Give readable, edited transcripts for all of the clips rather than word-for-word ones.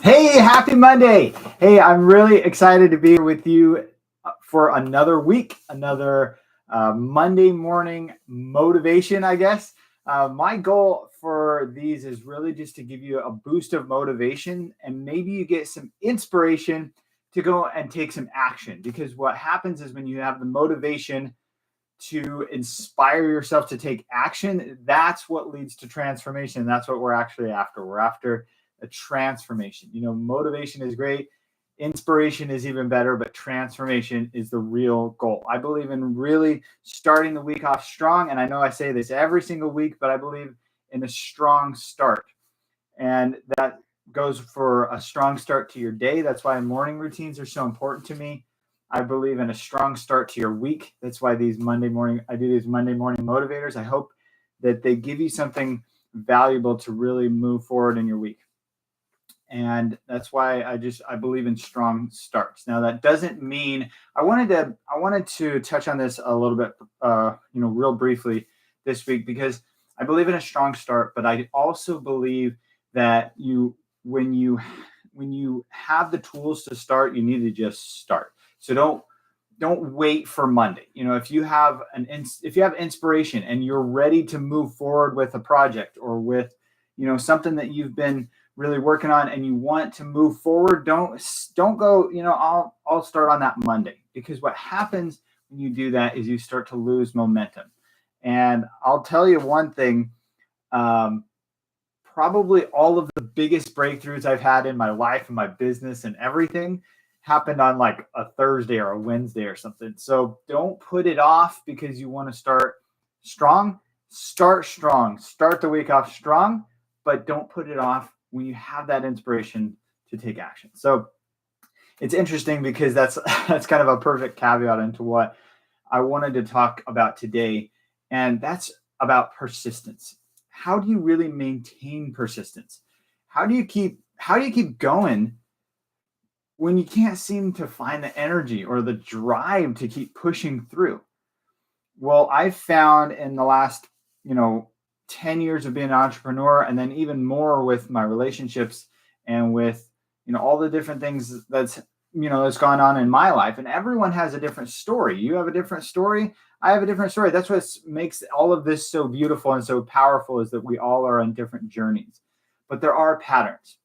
Hey, happy Monday. Hey, I'm really excited to be here with you for another week, another Monday morning motivation, I guess. My goal for these is really just to give you a boost of motivation and maybe you get some inspiration to go and take some action. Because what happens is when you have the motivation to inspire yourself to take action, that's what leads to transformation. That's what we're actually after. We're after a transformation. Motivation is great, inspiration is even better, but transformation is the real goal. I believe in really starting the week off strong. And I know I say this every single week, but I believe in a strong start. And that goes for a strong start to your day. That's why morning routines are so important to me. I believe in a strong start to your week. That's why I do these Monday morning motivators. I hope that they give you something valuable to really move forward in your week. And that's why I believe in strong starts. Now that doesn't mean I wanted to touch on this a little bit, real briefly this week, because I believe in a strong start, but I also believe that when you have the tools to start, you need to just start. So don't wait for Monday. If you have inspiration and you're ready to move forward with a project or with something that you've been really working on and you want to move forward, don't go, I'll start on that Monday. Because what happens when you do that is you start to lose momentum. And I'll tell you one thing, probably all of the biggest breakthroughs I've had in my life and my business and everything happened on like a Thursday or a Wednesday or something. So don't put it off because you want to start strong. Start strong. Start the week off strong, but don't put it off when you have that inspiration to take action. So it's interesting because that's kind of a perfect caveat into what I wanted to talk about today. And that's about persistence. How do you really maintain persistence? How do you keep going when you can't seem to find the energy or the drive to keep pushing through? Well, I've found in the last, 10 years of being an entrepreneur, and then even more with my relationships and with, all the different things that's gone on in my life. And everyone has a different story. You have a different story. I have a different story. That's what makes all of this so beautiful and so powerful, is that we all are on different journeys, but there are patterns.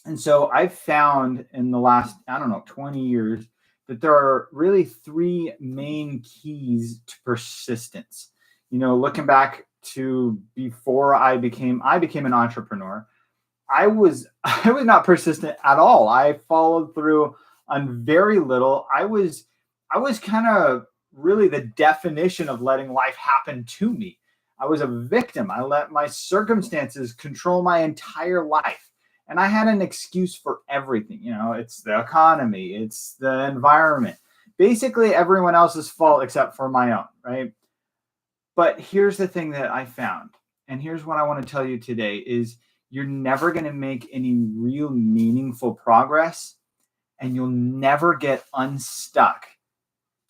And so I've found in the last, 20 years, that there are really three main keys to persistence. Looking back to before I became an entrepreneur, I was not persistent at all. I followed through on very little. I was kind of really the definition of letting life happen to me. I was a victim. I let my circumstances control my entire life. And I had an excuse for everything. It's the economy, it's the environment, basically everyone else's fault except for my own, right? But here's the thing that I found, and here's what I want to tell you today, is you're never going to make any real meaningful progress, and you'll never get unstuck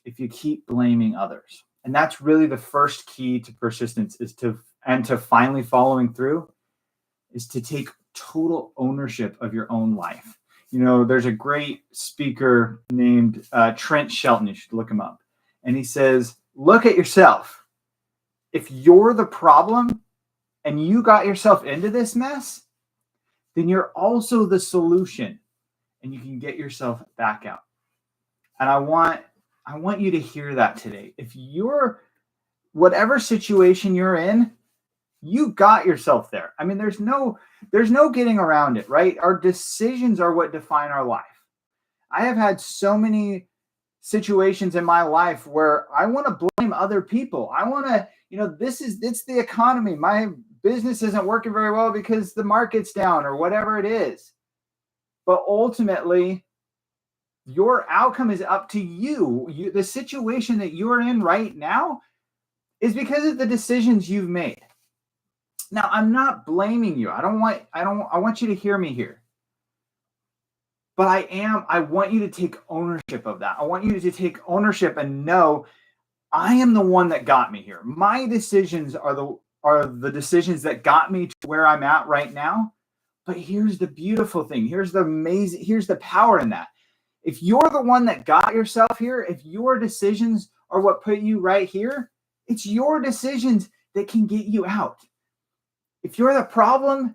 if you keep blaming others. And that's really the first key to persistence, to finally following through, is to take total ownership of your own life. There's a great speaker named Trent Shelton. You should look him up. And he says, look at yourself. If you're the problem and you got yourself into this mess, then you're also the solution and you can get yourself back out. And I want you to hear that today. If you're, whatever situation you're in, you got yourself there. I mean, there's no getting around it, right? Our decisions are what define our life. I have had so many situations in my life where I want to blame other people. I want to, it's the economy. My business isn't working very well because the market's down or whatever it is. But ultimately, your outcome is up to you. The situation that you're in right now is because of the decisions you've made. Now, I'm not blaming you. I want you to hear me here. But I want you to take ownership of that. I want you to take ownership and know I am the one that got me here. My decisions are the decisions that got me to where I'm at right now. But here's the beautiful thing. Here's the power in that. If you're the one that got yourself here, if your decisions are what put you right here, it's your decisions that can get you out. If you're the problem,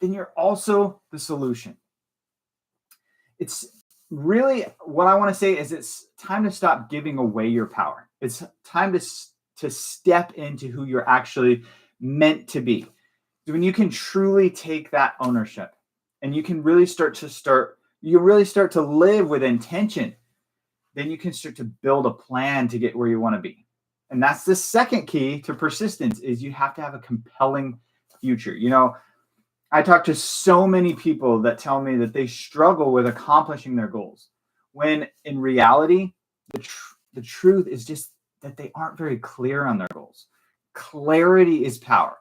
then you're also the solution. It's really what I want to say is it's time to stop giving away your power. It's time to step into who you're actually meant to be. When you can truly take that ownership and you can really start to live with intention, then you can start to build a plan to get where you want to be. And that's the second key to persistence is you have to have a compelling future. I talk to so many people that tell me that they struggle with accomplishing their goals, when in reality, the truth is just that they aren't very clear on their goals. Clarity is power.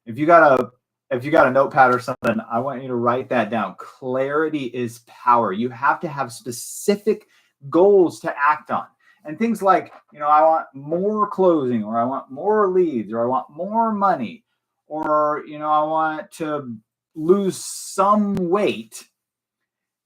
If you got a notepad or something, I want you to write that down. Clarity is power. You have to have specific goals to act on. And things like, I want more closing, or I want more leads, or I want more money, or, I want to lose some weight,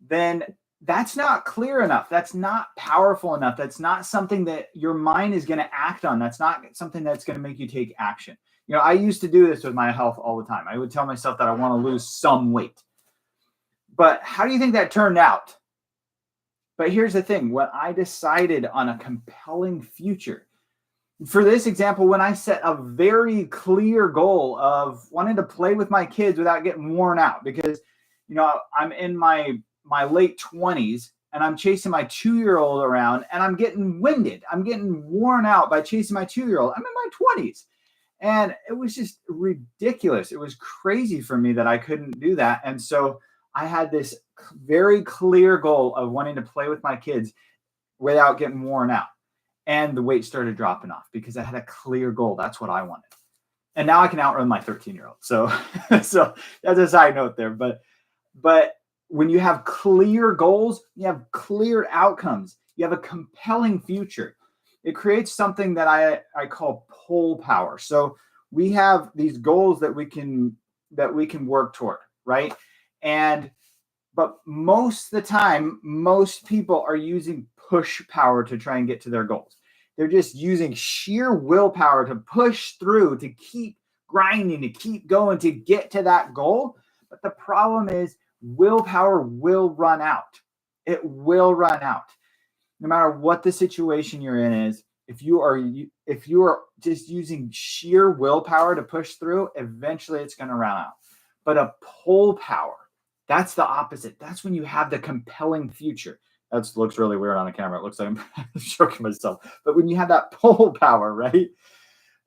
then that's not clear enough. That's not powerful enough. That's not something that your mind is going to act on. That's not something that's going to make you take action. I used to do this with my health all the time. I would tell myself that I want to lose some weight. But how do you think that turned out? But here's the thing. When I decided on a compelling future, for this example, when I set a very clear goal of wanting to play with my kids without getting worn out, because, I'm in my late 20s and I'm chasing my 2-year-old around and I'm getting winded. I'm getting worn out by chasing my 2-year-old. I'm in my 20s. And it was just ridiculous. It was crazy for me that I couldn't do that. And so I had this very clear goal of wanting to play with my kids without getting worn out. And the weight started dropping off because I had a clear goal. That's what I wanted. And now I can outrun my 13-year-old. So that's a side note there. But when you have clear goals, you have clear outcomes. You have a compelling future. It creates something that I call pull power. So we have these goals that we can work toward, right? But most of the time, most people are using push power to try and get to their goals. They're just using sheer willpower to push through, to keep grinding, to keep going, to get to that goal. But the problem is willpower will run out. It will run out. No matter what the situation you're in is, if you are just using sheer willpower to push through, eventually it's going to run out. But a pull power, that's the opposite. That's when you have the compelling future. That looks really weird on the camera. It looks like I'm choking myself. But when you have that pull power, right?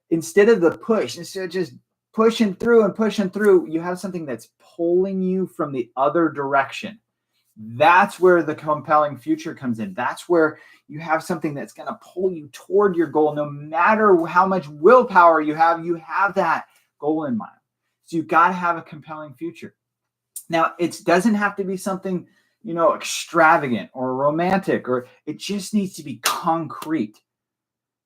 Instead of the push, instead of just pushing through, you have something that's pulling you from the other direction. That's where the compelling future comes in. That's where you have something that's going to pull you toward your goal. No matter how much willpower you have that goal in mind. So you've got to have a compelling future. Now, it doesn't have to be something, extravagant or romantic, or it just needs to be concrete.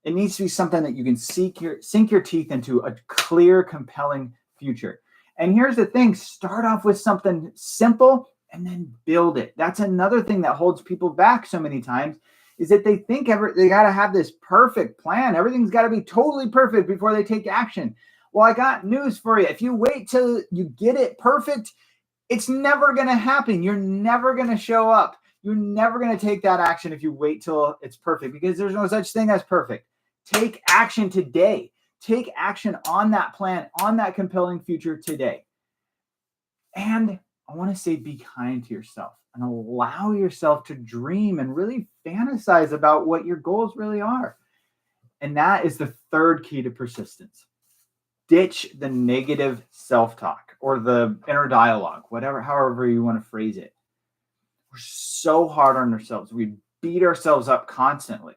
It needs to be something that you can sink your teeth into, a clear, compelling future. And here's the thing, start off with something simple and then build it. That's another thing that holds people back so many times, is that they think they got to have this perfect plan. Everything's got to be totally perfect before they take action. Well, I got news for you. If you wait till you get it perfect, it's never going to happen. You're never going to show up. You're never going to take that action if you wait till it's perfect, because there's no such thing as perfect. Take action today. Take action on that plan, on that compelling future today. And I want to say, be kind to yourself and allow yourself to dream and really fantasize about what your goals really are. And that is the third key to persistence. Ditch the negative self-talk or the inner dialogue, however you want to phrase it. We're so hard on ourselves. We beat ourselves up constantly.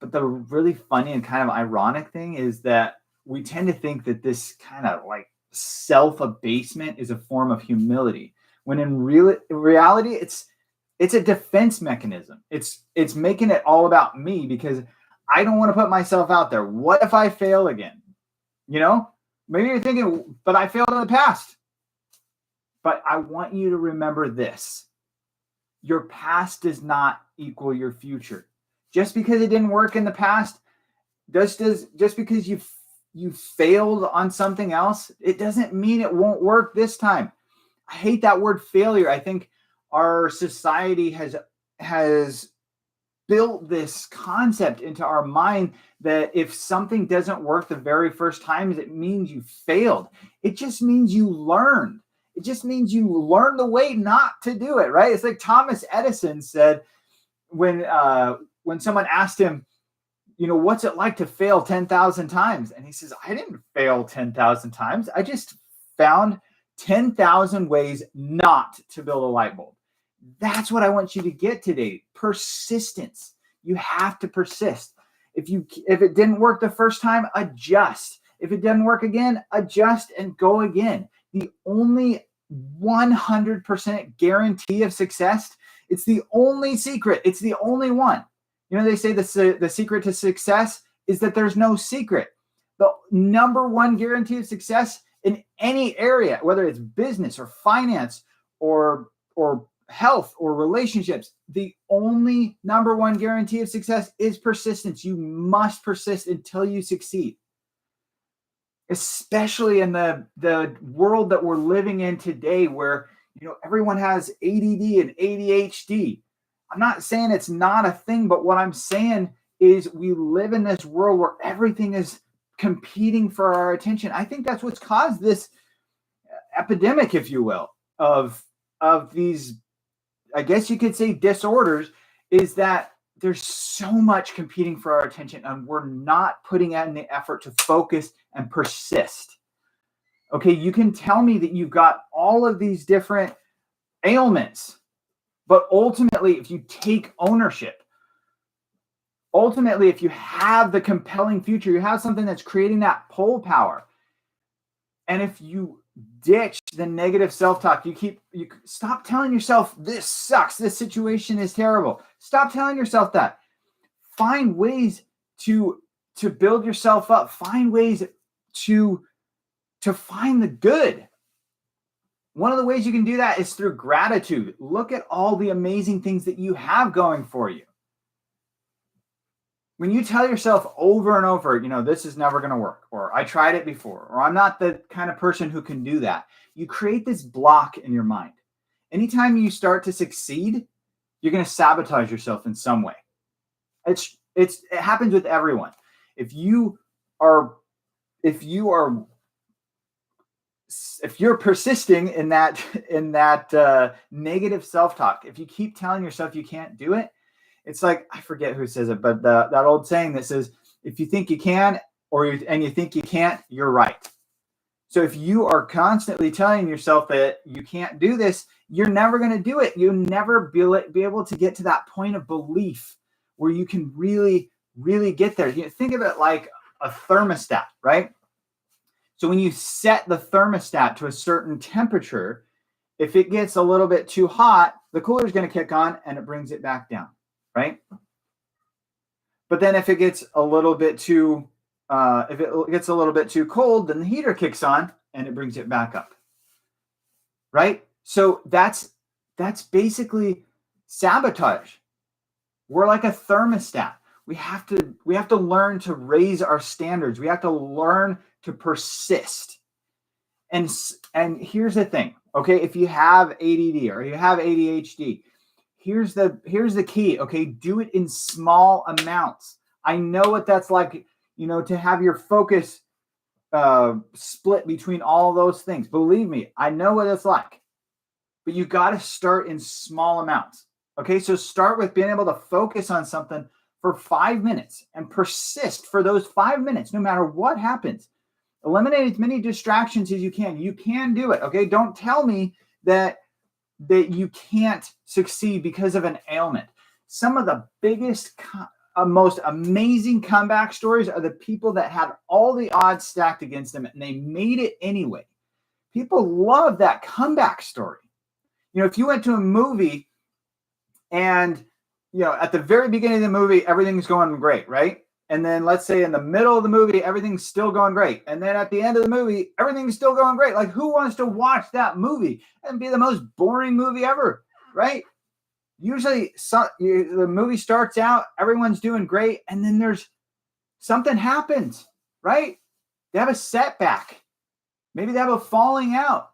But the really funny and kind of ironic thing is that we tend to think that this kind of like self-abasement is a form of humility, when in reality, it's a defense mechanism. It's making it all about me because I don't want to put myself out there. What if I fail again? Maybe you're thinking, but I failed in the past. But I want you to remember this. Your past does not equal your future. Just because it didn't work in the past, just because you failed on something else, it doesn't mean it won't work this time. I hate that word failure. I think our society has built this concept into our mind that if something doesn't work the very first time, it means you failed. It just means you learned. It just means you learned the way not to do it, right? It's like Thomas Edison said when someone asked him, what's it like to fail 10,000 times? And he says, I didn't fail 10,000 times. I just found 10,000 ways not to build a light bulb. That's what I want you to get today. Persistence. You have to persist. If it didn't work the first time, adjust. If it doesn't work again, adjust and go again. The only 100% guarantee of success, it's the only secret. It's the only one. They say the secret to success is that there's no secret. The number one guarantee of success in any area, whether it's business or finance or health or relationships, the only number one guarantee of success is persistence. You must persist until you succeed. Especially in the world that we're living in today, where everyone has ADD and ADHD. I'm not saying it's not a thing, but what I'm saying is we live in this world where everything is competing for our attention. I think that's what's caused this epidemic, if you will, of these, I guess you could say, disorders, is that there's so much competing for our attention and we're not putting in the effort to focus and persist. Okay, you can tell me that you've got all of these different ailments, but ultimately, if you take ownership, ultimately, if you have the compelling future, you have something that's creating that pull power. And if you ditch the negative self-talk, you stop telling yourself, this sucks, this situation is terrible. Stop telling yourself that. Find ways to build yourself up. Find ways to find the good. One of the ways you can do that is through gratitude. Look at all the amazing things that you have going for you. When you tell yourself over and over, this is never going to work, or I tried it before, or I'm not the kind of person who can do that, you create this block in your mind. Anytime you start to succeed, you're going to sabotage yourself in some way. It happens with everyone. If you're persisting in that negative self-talk, if you keep telling yourself you can't do it, it's like, I forget who says it, but that old saying that says, if you think you can and you think you can't, you're right. So if you are constantly telling yourself that you can't do this, you're never going to do it. You'll never be able to get to that point of belief where you can really, really get there. Think of it like a thermostat, right? So when you set the thermostat to a certain temperature, if it gets a little bit too hot, the cooler is going to kick on and it brings it back down, right? But then if it gets a little bit too cold, then the heater kicks on and it brings it back up, right? So that's basically sabotage. We're like a thermostat. We have to learn to raise our standards. We have to learn to persist. And here's the thing, okay? If you have ADD or you have ADHD, here's the key, okay? Do it in small amounts. I know what that's like, to have your focus split between all those things. Believe me, I know what it's like. But you got to start in small amounts, okay? So start with being able to focus on something for 5 minutes and persist for those 5 minutes, no matter what happens. Eliminate as many distractions as you can. You can do it, okay? Don't tell me that you can't succeed because of an ailment. Some of the biggest, most amazing comeback stories are the people that had all the odds stacked against them and they made it anyway. People love that comeback story. If you went to a movie and, at the very beginning of the movie, everything's going great, right? And then let's say in the middle of the movie, everything's still going great. And then at the end of the movie, everything's still going great. Like, who wants to watch that movie and be the most boring movie ever, right? Usually the movie starts out, everyone's doing great, and then there's something happens, right? They have a setback. Maybe they have a falling out.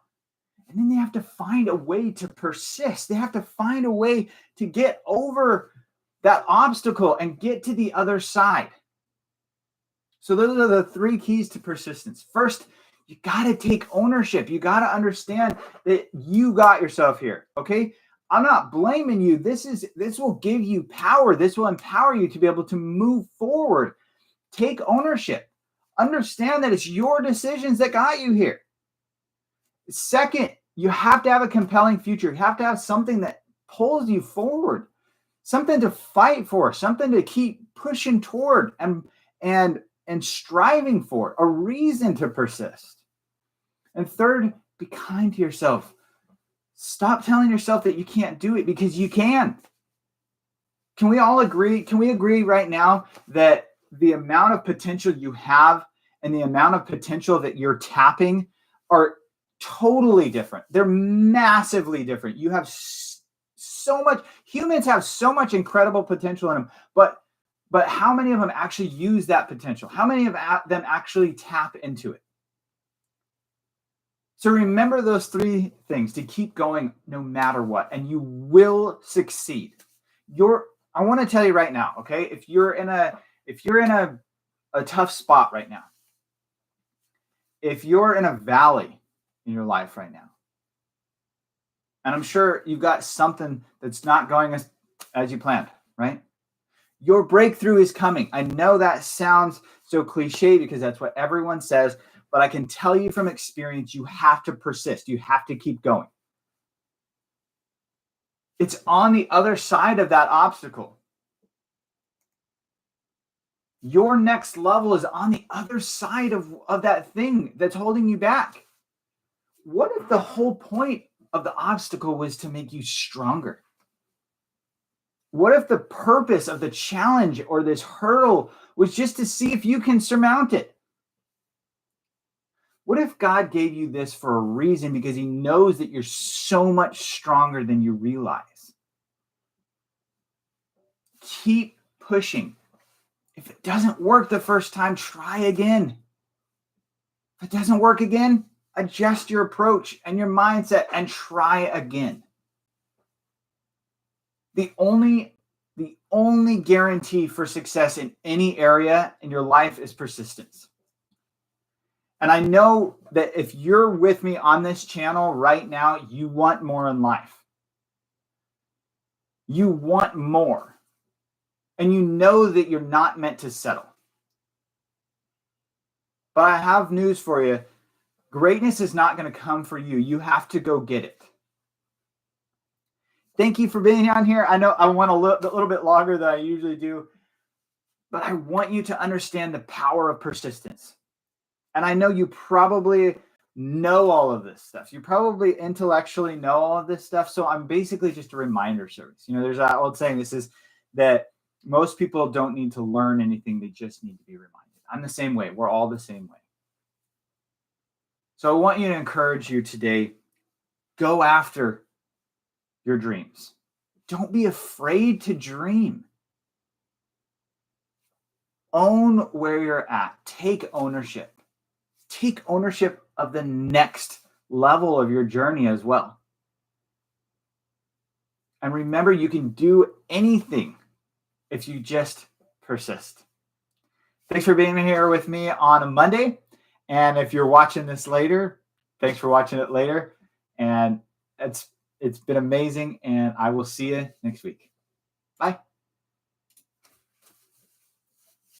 And then they have to find a way to persist. They have to find a way to get over that obstacle and get to the other side. So those are the 3 keys to persistence. First, you got to take ownership. You got to understand that you got yourself here, okay? I'm not blaming you. This will give you power. This will empower you to be able to move forward. Take ownership. Understand that it's your decisions that got you here. Second, you have to have a compelling future. You have to have something that pulls you forward, something to fight for, something to keep pushing toward and striving for, a reason to persist. And third, be kind to yourself. Stop telling yourself that you can't do it, because you can. Can we all agree? Can we agree right now that the amount of potential you have and the amount of potential that you're tapping are totally different? They're massively different. You have so much, humans have so much incredible potential in them, but how many of them actually use that potential? How many of them actually tap into it? So remember those 3 things to keep going no matter what, and you will succeed. I want to tell you right now, okay? If you're in a tough spot right now, if you're in a valley in your life right now, and I'm sure you've got something that's not going as you planned, right? Your breakthrough is coming. I know that sounds so cliche because that's what everyone says, but I can tell you from experience, you have to persist. You have to keep going. It's on the other side of that obstacle. Your next level is on the other side of that thing that's holding you back. What if the whole point of the obstacle was to make you stronger? What if the purpose of the challenge or this hurdle was just to see if you can surmount it? What if God gave you this for a reason, because he knows that you're so much stronger than you realize? Keep pushing. If it doesn't work the first time, try again. If it doesn't work again, adjust your approach and your mindset and try again. The only guarantee for success in any area in your life is persistence. And I know that if you're with me on this channel right now, you want more in life. You want more. And you know that you're not meant to settle. But I have news for you. Greatness is not going to come for you. You have to go get it. Thank you for being on here. I know I went a little bit longer than I usually do, but I want you to understand the power of persistence. And I know you probably know all of this stuff. You probably intellectually know all of this stuff. So I'm basically just a reminder service. You know, there's that old saying, this is that most people don't need to learn anything. They just need to be reminded. I'm the same way. We're all the same way. So I want you to encourage you today, go after your dreams. Don't be afraid to dream. Own where you're at. Take ownership. Take ownership of the next level of your journey as well. And remember, you can do anything if you just persist. Thanks for being here with me on a Monday. And if you're watching this later, thanks for watching it later. And it's been amazing. And I will see you next week. Bye.